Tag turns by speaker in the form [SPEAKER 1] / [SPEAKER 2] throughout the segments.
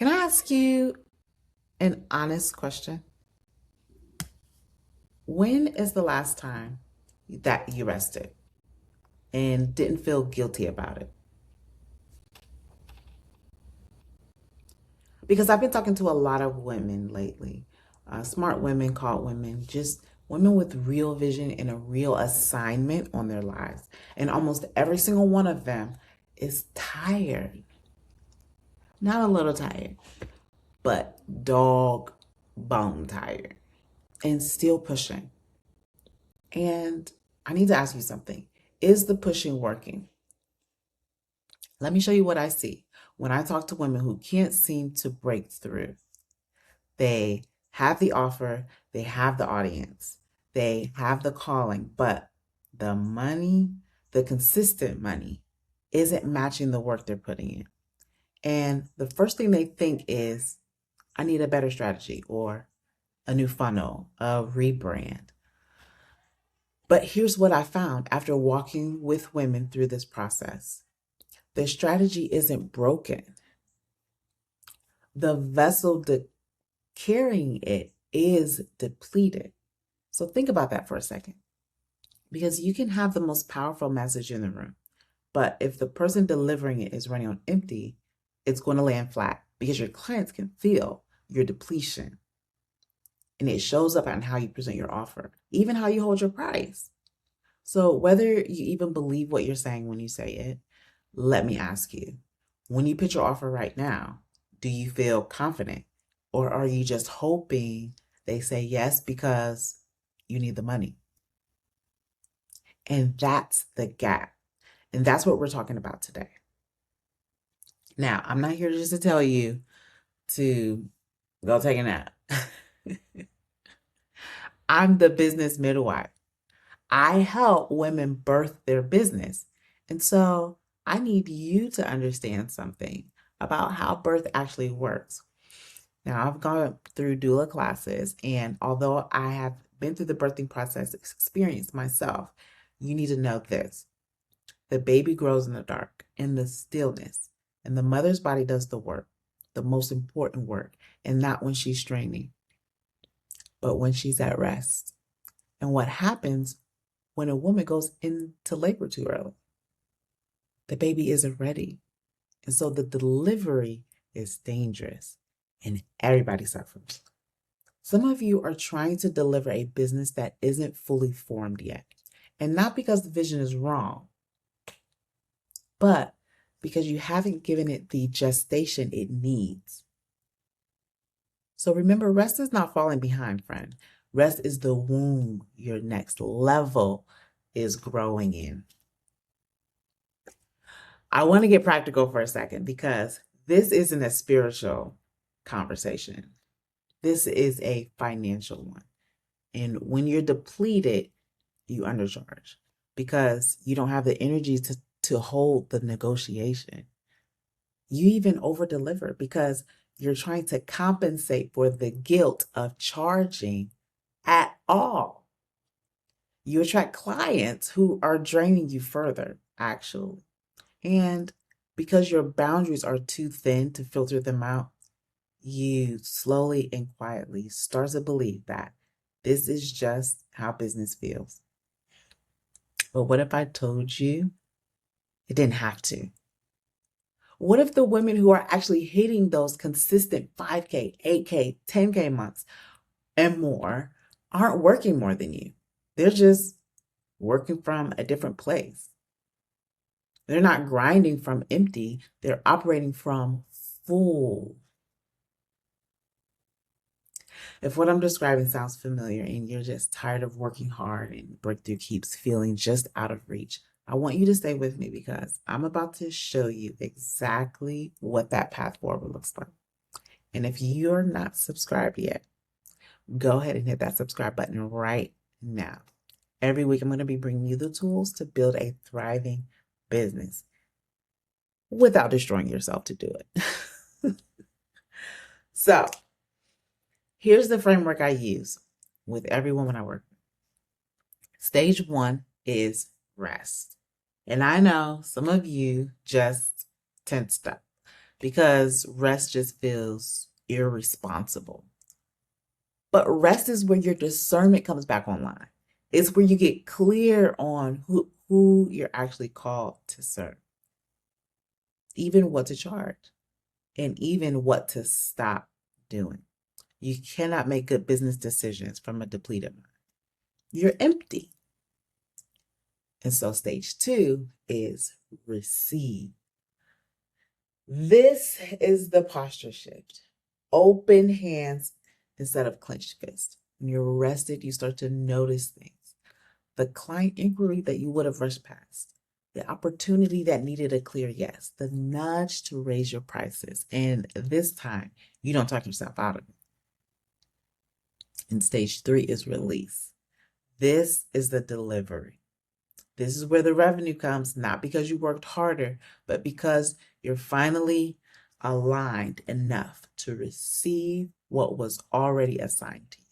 [SPEAKER 1] Can I ask you an honest question? When is the last time that you rested and didn't feel guilty about it? Because I've been talking to a lot of women lately, smart women, called women, just women with real vision and a real assignment on their lives. And almost every single one of them is tired. Not a little tired, but dog bone tired and still pushing. And I need to ask you something. Is the pushing working? Let me show you what I see when I talk to women who can't seem to break through. They have the offer, they have the audience, they have the calling, but the money, the consistent money, isn't matching the work they're putting in. And the first thing they think is, I need a better strategy or a new funnel, a rebrand. But here's what I found after walking with women through this process: their strategy isn't broken. The vessel carrying it is depleted. So think about that for a second, because you can have the most powerful message in the room, but if the person delivering it is running on empty, it's going to land flat because your clients can feel your depletion. And it shows up on how you present your offer, even how you hold your price. So whether you even believe what you're saying when you say it, let me ask you, when you pitch your offer right now, do you feel confident? Or are you just hoping they say yes because you need the money? And that's the gap. And that's what we're talking about today. Now, I'm not here just to tell you to go take a nap. I'm the business midwife. I help women birth their business. And so I need you to understand something about how birth actually works. Now, I've gone through doula classes, and although I have been through the birthing process experience myself, you need to know this. The baby grows in the dark, in the stillness, and the mother's body does the work, the most important work, and not when she's straining, but when she's at rest. And what happens when a woman goes into labor too early? The baby isn't ready. And so the delivery is dangerous and everybody suffers. Some of you are trying to deliver a business that isn't fully formed yet. And not because the vision is wrong, but because you haven't given it the gestation it needs. So remember, rest is not falling behind, friend. Rest is the womb your next level is growing in. I want to get practical for a second because this isn't a spiritual conversation. This is a financial one. And when you're depleted, you undercharge because you don't have the energy to hold the negotiation. You even over deliver because you're trying to compensate for the guilt of charging at all. You attract clients who are draining you further, actually. And because your boundaries are too thin to filter them out, you slowly and quietly start to believe that this is just how business feels. But what if I told you it didn't have to? What if the women who are actually hitting those consistent 5K, 8K, 10K months and more aren't working more than you? They're just working from a different place. They're not grinding from empty, they're operating from full. If what I'm describing sounds familiar and you're just tired of working hard and breakthrough keeps feeling just out of reach, I want you to stay with me because I'm about to show you exactly what that path forward looks like. And if you're not subscribed yet, go ahead and hit that subscribe button right now. Every week, I'm going to be bringing you the tools to build a thriving business without destroying yourself to do it. So, here's the framework I use with every woman I work with. Stage one is rest. And I know some of you just tensed up. because rest just feels irresponsible. But rest is where your discernment comes back online. It's where you get clear on who you're actually called to serve, even what to charge, and even what to stop doing. You cannot make good business decisions from a depleted mind. You're empty. And so stage 2 is receive. This is the posture shift. Open hands instead of clenched fists. When you're rested, you start to notice things. The client inquiry that you would have rushed past, the opportunity that needed a clear yes, the nudge to raise your prices. And this time, you don't talk yourself out of it. And stage 3 is release. This is the delivery. This is where the revenue comes, not because you worked harder, but because you're finally aligned enough to receive what was already assigned to you.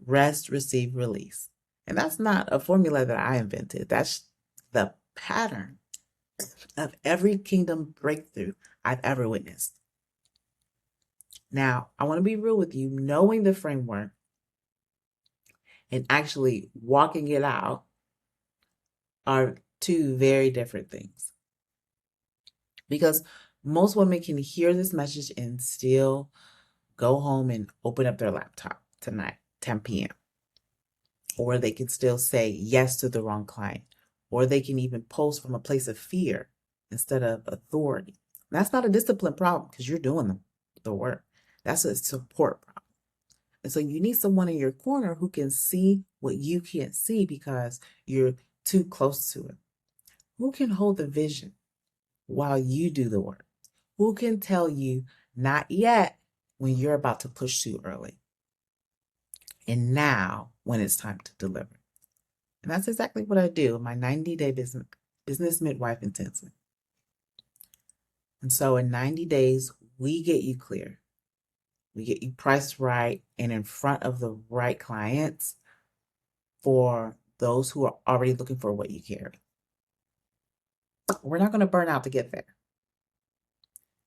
[SPEAKER 1] Rest, receive, release. And that's not a formula that I invented. That's the pattern of every kingdom breakthrough I've ever witnessed. Now, I want to be real with you. Knowing the framework and actually walking it out are two very different things. Because most women can hear this message and still go home and open up their laptop tonight, 10 p.m. Or they can still say yes to the wrong client. Or they can even post from a place of fear instead of authority. That's not a discipline problem because you're doing the work. That's a support problem. And so you need someone in your corner who can see what you can't see because you're too close to it. Who can hold the vision while you do the work? Who can tell you not yet when you're about to push too early? And now when it's time to deliver. And that's exactly what I do in my 90-day business midwife intensive. And so in 90 days, we get you clear. We get you priced right and in front of the right clients for those who are already looking for what you carry. We're not going to burn out to get there.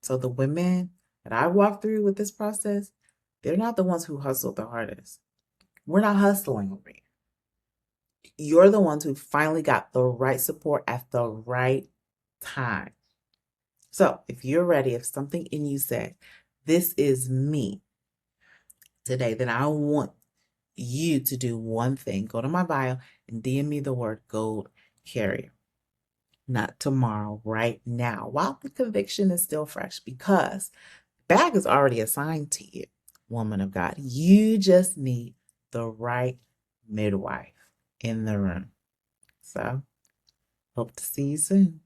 [SPEAKER 1] So the women that I walk through with this process, they're not the ones who hustled the hardest. We're not hustling over here. You're the ones who finally got the right support at the right time. So if you're ready, if something in you said, this is me today, then I want you to do one thing. Go to my bio and DM me the word gold carrier. Not tomorrow, right now, while the conviction is still fresh, because the bag is already assigned to you, woman of God. You just need the right midwife in the room. So, hope to see you soon.